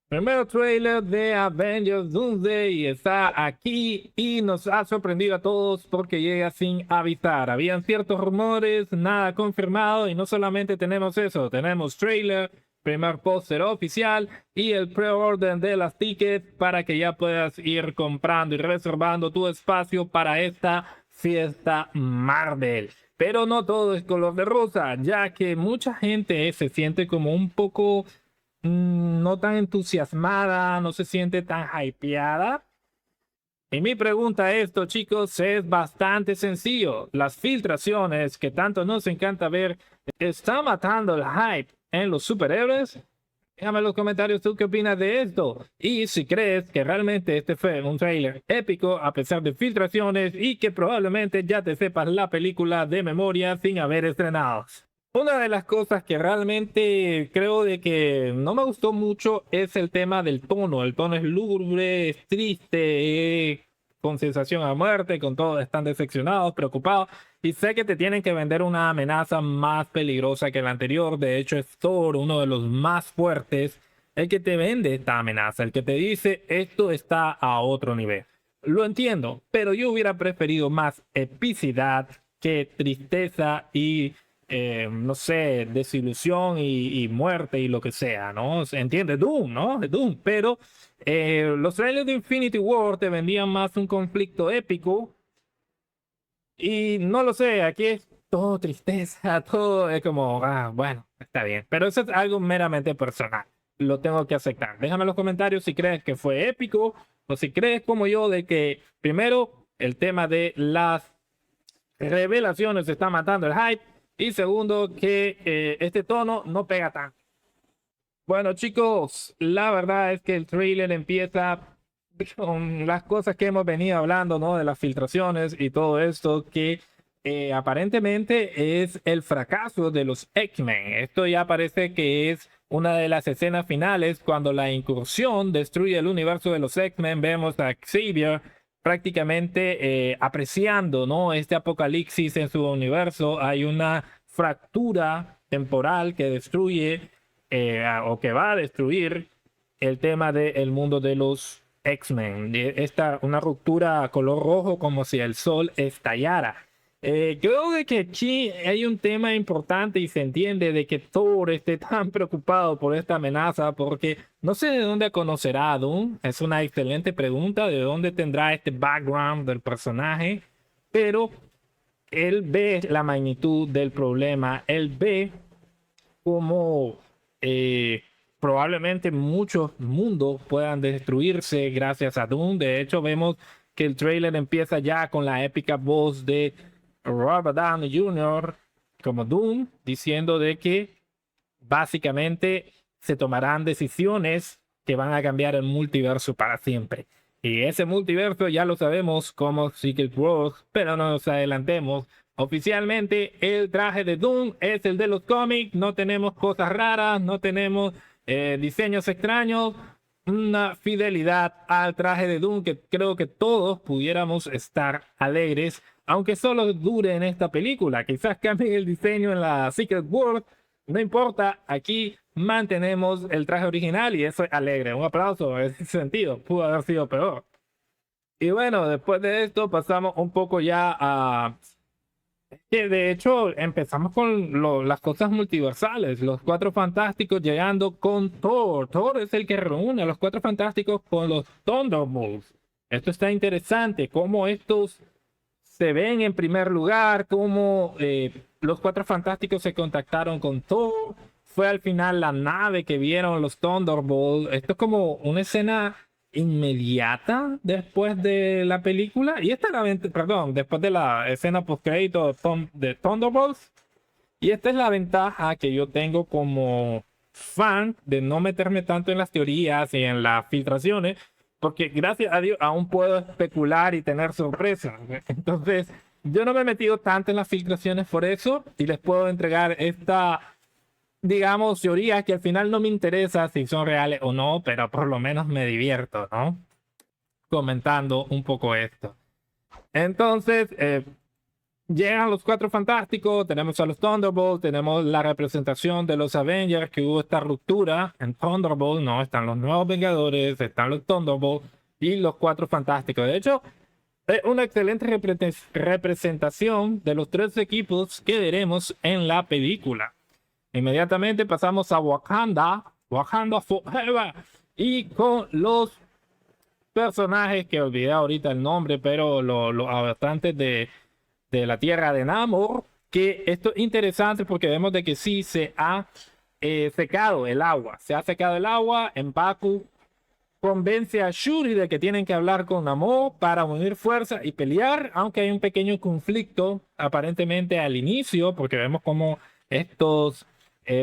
Primer trailer de Avengers Doomsday está aquí y nos ha sorprendido a todos porque llega sin avisar. Habían ciertos rumores, nada confirmado y no solamente tenemos eso, tenemos trailer, primer póster oficial y el pre-order de las tickets para que ya puedas ir comprando y reservando tu espacio para esta fiesta Marvel. Pero no todo es color de rosa, ya que mucha gente se siente como un poco no tan entusiasmada, no se siente tan hypeada. Y mi pregunta a esto, chicos, es bastante sencillo. Las filtraciones que tanto nos encanta ver están matando el hype en los superhéroes. Déjame en los comentarios tú qué opinas de esto. Y si crees que realmente este fue un trailer épico a pesar de filtraciones y que probablemente ya te sepas la película de memoria sin haber estrenado. Una de las cosas que realmente creo de que no me gustó mucho es el tema del tono. El tono es lúgubre, es triste, con sensación a muerte, con todo están decepcionados, preocupados. Y sé que te tienen que vender una amenaza más peligrosa que la anterior. De hecho, es Thor, uno de los más fuertes, el que te vende esta amenaza, el que te dice esto está a otro nivel. Lo entiendo, pero yo hubiera preferido más epicidad que tristeza y no sé, desilusión y muerte y lo que sea, ¿no? ¿Se entiende? Doom, ¿no? De Doom. Pero los trailers de Infinity War te vendían más un conflicto épico y no lo sé, aquí es todo tristeza, todo es como, bueno, está bien. Pero eso es algo meramente personal. Lo tengo que aceptar. Déjame en los comentarios si crees que fue épico o si crees como yo de que primero el tema de las revelaciones está matando el hype. Y segundo, que este tono no pega tanto. Bueno, chicos, la verdad es que el trailer empieza con las cosas que hemos venido hablando, ¿no? De las filtraciones y todo esto, que aparentemente es el fracaso de los X-Men. Esto ya parece que es una de las escenas finales cuando la incursión destruye el universo de los X-Men. Vemos a Xavier prácticamente apreciando, ¿no? Este apocalipsis en su universo. Hay una fractura temporal que destruye o que va a destruir el tema del mundo de los X-Men. Esta, una ruptura a color rojo como si el sol estallara. Creo de que aquí hay un tema importante y se entiende de que Thor esté tan preocupado por esta amenaza porque no sé de dónde conocerá a Doom. Es una excelente pregunta de dónde tendrá este background del personaje, pero él ve la magnitud del problema, él ve cómo probablemente muchos mundos puedan destruirse gracias a Doom. De hecho, vemos que el trailer empieza ya con la épica voz de Robert Downey Jr. como Doom, diciendo de que básicamente se tomarán decisiones que van a cambiar el multiverso para siempre. Y ese multiverso ya lo sabemos como Secret Wars, pero no nos adelantemos. Oficialmente el traje de Doom es el de los cómics, no tenemos cosas raras, no tenemos diseños extraños, una fidelidad al traje de Doom que creo que todos pudiéramos estar alegres, aunque solo dure en esta película. Quizás cambien el diseño en la Secret World, no importa, aquí mantenemos el traje original y eso es alegre. Un aplauso en ese sentido, pudo haber sido peor. Y bueno, después de esto pasamos un poco ya a que de hecho empezamos con las cosas multiversales, los Cuatro Fantásticos llegando con Thor. Thor es el que reúne a los Cuatro Fantásticos con los Thunderbolts. Esto está interesante, cómo estos se ven en primer lugar, cómo los Cuatro Fantásticos se contactaron con Thor. Fue al final la nave que vieron los Thunderbolts. Esto es como una escena inmediata después de la película. Y esta es perdón, después de la escena post-crédito de Thunderbolts. Y esta es la ventaja que yo tengo como fan de no meterme tanto en las teorías y en las filtraciones, porque gracias a Dios aún puedo especular y tener sorpresas. Entonces, yo no me he metido tanto en las filtraciones por eso y les puedo entregar esta, digamos, teoría que al final no me interesa si son reales o no, pero por lo menos me divierto, ¿no? Comentando un poco esto. Entonces, Llegan los Cuatro Fantásticos, tenemos a los Thunderbolts, tenemos la representación de los Avengers, que hubo esta ruptura en Thunderbolts, no, están los nuevos Vengadores, están los Thunderbolts y los Cuatro Fantásticos. De hecho, es una excelente representación de los tres equipos que veremos en la película. Inmediatamente pasamos a Wakanda, Wakanda Forever, y con los personajes que olvidé ahorita el nombre, pero los habitantes de la tierra de Namor, que esto es interesante porque vemos de que sí se ha secado el agua. Se ha secado el agua. M'Baku convence a Shuri de que tienen que hablar con Namor para unir fuerzas y pelear, aunque hay un pequeño conflicto aparentemente al inicio, porque vemos como estos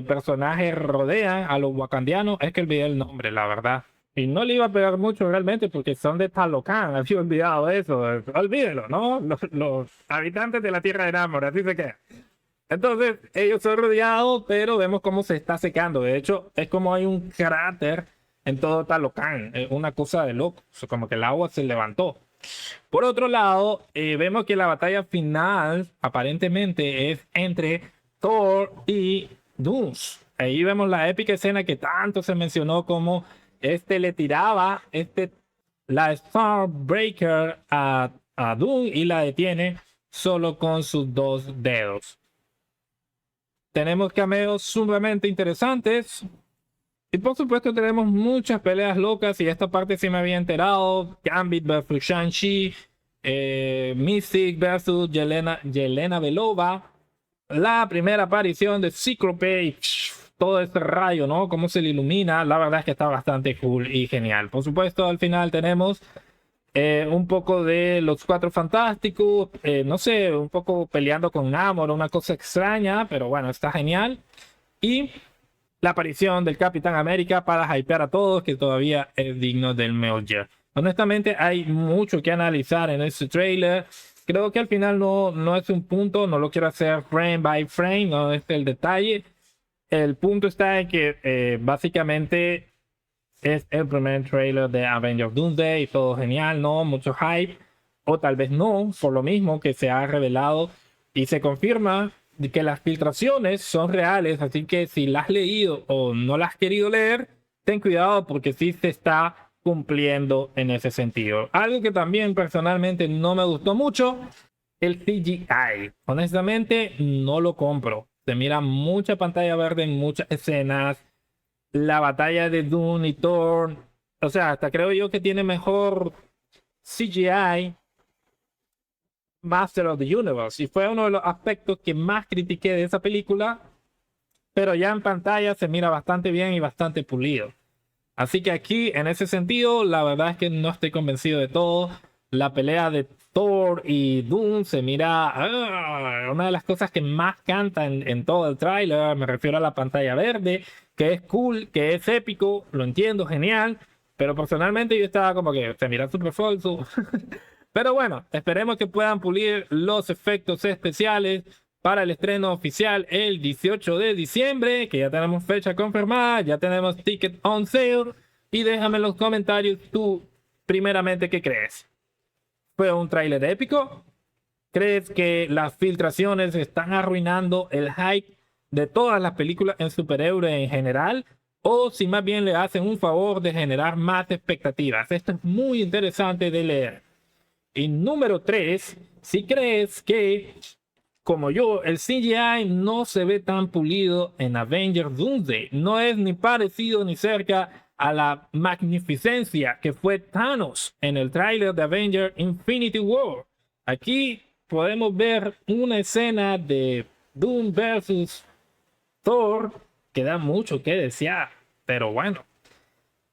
personajes rodean a los wakandianos. Es que olvidé el nombre, la verdad. Y no le iba a pegar mucho realmente porque son de Talocan. Había olvidado eso. Olvídelo, ¿no? Los habitantes de la tierra de Namor, así se queda. Entonces, ellos son rodeados, pero vemos cómo se está secando. De hecho, es como hay un cráter en todo Talocan. Es una cosa de loco. O sea, como que el agua se levantó. Por otro lado, vemos que la batalla final aparentemente es entre Thor y Doom. Ahí vemos la épica escena que tanto se mencionó, como le tiraba la Starbreaker a Doom y la detiene solo con sus dos dedos. Tenemos cameos sumamente interesantes. Y por supuesto tenemos muchas peleas locas, y esta parte sí me había enterado. Gambit vs Shang-Chi, Mystic vs Yelena Belova, la primera aparición de Cíclope y todo este rayo, ¿no? Cómo se le ilumina. La verdad es que está bastante cool y genial. Por supuesto, al final tenemos un poco de los Cuatro Fantásticos, no sé, un poco peleando con Namor, una cosa extraña, pero bueno, está genial. Y la aparición del Capitán América para hypear a todos, que todavía es digno del Mjolnir. Honestamente, hay mucho que analizar en este trailer. Creo que al final no es un punto, no lo quiero hacer frame by frame, no es el detalle. El punto está en que básicamente es el primer trailer de Avengers Doomsday y todo genial, ¿no? Mucho hype, o tal vez no, por lo mismo que se ha revelado y se confirma que las filtraciones son reales, así que si las has leído o no las has querido leer, ten cuidado porque sí se está cumpliendo en ese sentido. Algo que también personalmente no me gustó mucho, el CGI. Honestamente, no lo compro. Se mira mucha pantalla verde en muchas escenas. La batalla de Doom y Thor, o sea, hasta creo yo que tiene mejor CGI Master of the Universe, y fue uno de los aspectos que más critiqué de esa película, pero ya en pantalla se mira bastante bien y bastante pulido. Así que aquí, en ese sentido, la verdad es que no estoy convencido de todo. La pelea de Thor y Doom se mira una de las cosas que más canta en todo el tráiler. Me refiero a la pantalla verde, que es cool, que es épico, lo entiendo, genial, pero personalmente yo estaba como que se mira súper falso. Pero bueno, esperemos que puedan pulir los efectos especiales para el estreno oficial el 18 de diciembre, que ya tenemos fecha confirmada, ya tenemos ticket on sale. Y déjame en los comentarios tú, primeramente, ¿qué crees? ¿Fue un tráiler épico? ¿Crees que las filtraciones están arruinando el hype de todas las películas en superhéroes en general? ¿O si más bien le hacen un favor de generar más expectativas? Esto es muy interesante de leer. Y número 3, si crees que, como yo, el CGI no se ve tan pulido en Avengers Doomsday, no es ni parecido ni cerca a la magnificencia que fue Thanos en el tráiler de Avengers Infinity War. Aquí podemos ver una escena de Doom versus Thor que da mucho que desear, pero bueno,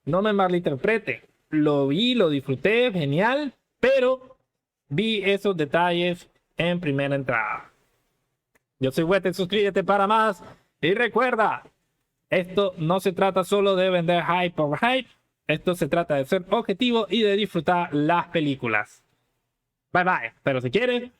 no me malinterprete, lo vi, lo disfruté, genial, pero vi esos detalles en primera entrada. Yo soy Wete, suscríbete para más y recuerda, esto no se trata solo de vender hype por hype, esto se trata de ser objetivo y de disfrutar las películas. Bye bye, pero si quieres,